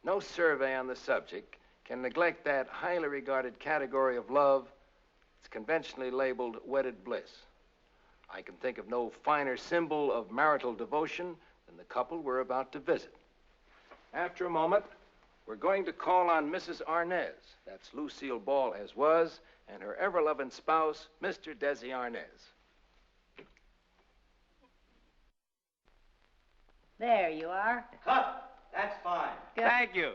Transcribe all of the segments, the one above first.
no survey on the subject can neglect that highly regarded category of love. It's conventionally labeled wedded bliss. I can think of no finer symbol of marital devotion than the couple we're about to visit. After a moment, we're going to call on Mrs. Arnaz. That's Lucille Ball as was, and her ever-loving spouse, Mr. Desi Arnaz. There you are. Cut. That's fine. Good. Thank you.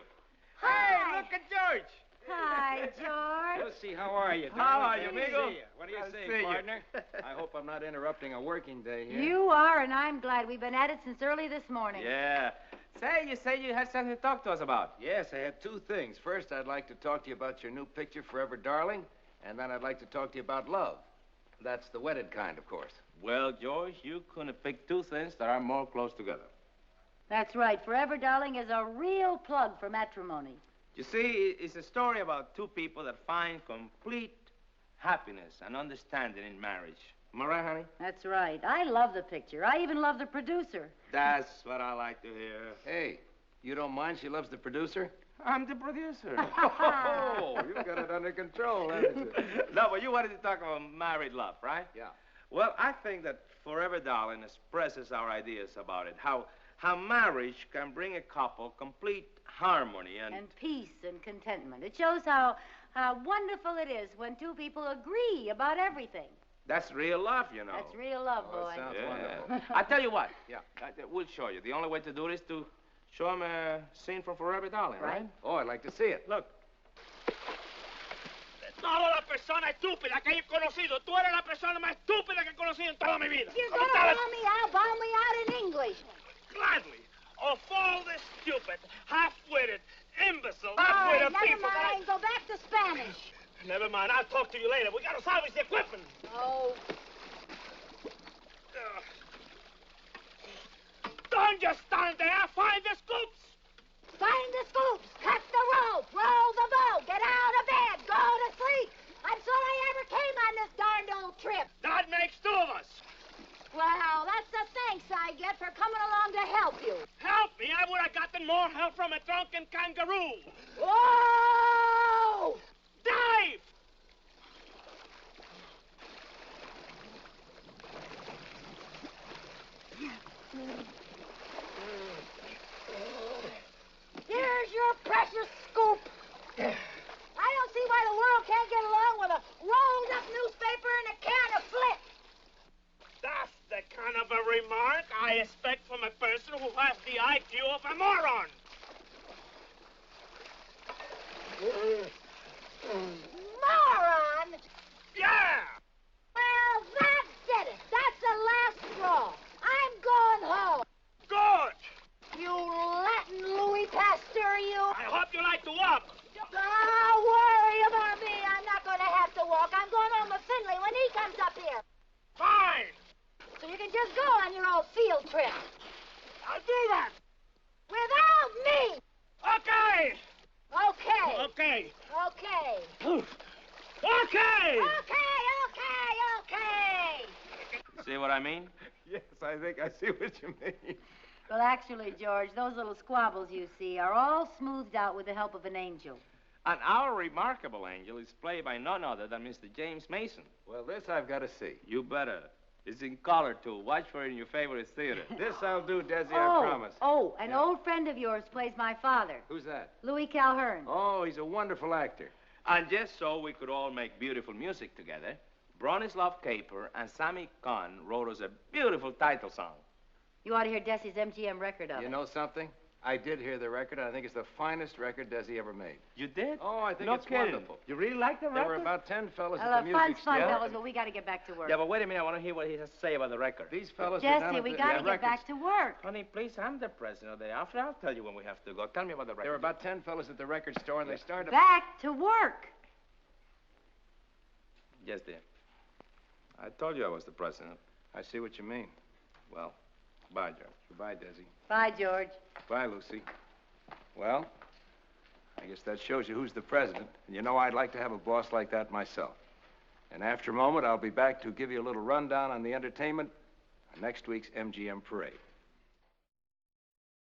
Hi. Hey, look at George. Hi, George. Lucy, how are you? How are you, Good to amigo? see you. What do you Nice to say, see you. partner? I hope I'm not interrupting a working day here. You are, and I'm glad. We've been at it since early this morning. Yeah. You say you had something to talk to us about. Yes, I have two things. First, I'd like to talk to you about your new picture, Forever Darling, and then I'd like to talk to you about love. That's the wedded kind, of course. Well, George, you couldn't have picked two things that are more close together. That's right. Forever Darling is a real plug for matrimony. You see, it's a story about two people that find complete happiness and understanding in marriage. Am I right, honey? That's right. I love the picture. I even love the producer. That's what I like to hear. Hey, you don't mind she loves the producer? I'm the producer. Oh, you've got it under control, haven't you? No, but you wanted to talk about married love, right? Yeah. Well, I think that Forever Darling expresses our ideas about it. How marriage can bring a couple complete harmony and peace and contentment. It shows how wonderful it is when two people agree about everything. That's real love, you know. That's real love, Oh, boy. it sounds wonderful. I tell you what. Yeah. We'll show you. The only way to do it is to show him a scene from Forever Darling, right? Oh, I'd like to see it. Look. Toda la persona estúpida que he conocido. Tú eres la persona más estúpida que he conocido en toda mi vida. You're going to bawl me out in English. Gladly. Of all the stupid, half-witted, imbecile, All right, half-witted never people that mind. Go back to Spanish. Never mind. I'll talk to you later. We got to salvage the equipment. Oh. Don't just stand there. Find the scoops. Find the scoops. Cut the rope. Roll the boat. Get out of bed. Go to sleep. I'm sorry I ever came on this darned old trip. That makes two of us. Well, that's the thanks I get for coming along to help you. Help me. I would have gotten more help from a drunken kangaroo. Whoa! Dive! Here's your precious scoop. I don't see why the world can't get along with a rolled-up newspaper and a can of flip. That's the kind of a remark I expect from a person who has the IQ of a moron. Moron! Yeah! Well, that did it. That's the last straw. I'm going home. Good! You Latin Louis Pasteur, you. I hope you like to walk. Don't worry about me. I'm not going to have to walk. I'm going home with Finley when he comes up here. Fine! So you can just go on your old field trip. I'll do that. Without me. Okay! Okay. Okay. Okay. Okay! Okay. See what I mean? Yes, I think I see what you mean. Well, actually, George, those little squabbles you see are all smoothed out with the help of an angel. And our remarkable angel is played by none other than Mr. James Mason. Well, this I've got to see. You better. It's in color, too. Watch for it in your favorite theater. This I'll do, Desi, I promise. Oh, an old friend of yours plays my father, Who's that? Louis Calhern. Oh, he's a wonderful actor. And just so we could all make beautiful music together, Bronislaw Caper and Sammy Kahn wrote us a beautiful title song. You ought to hear Desi's MGM record of it. You know something? I did hear the record, and I think it's the finest record Desi ever made. You did? Oh, I think no it's kidding. wonderful. You really like the There record? were about 10 fellas Well, at the music fun's fun, store. fellas, but we got to get back to work. Yeah, but wait a minute. I want to hear what he has to say about the record. These fellas were down Jesse, at we the got to get record back to work. Honey, please, I'm the president of the outfit. I'll tell you when we have to go. Tell me about the record. There were about 10 fellas at the record store, and they started... Back to work. Yes, dear. I told you I was the president. I see what you mean. Well, bye, George. Goodbye, Desi. Bye, George. Bye, Lucy. Well, I guess that shows you who's the president. And you know I'd like to have a boss like that myself. And after a moment, I'll be back to give you a little rundown on the entertainment on next week's MGM Parade.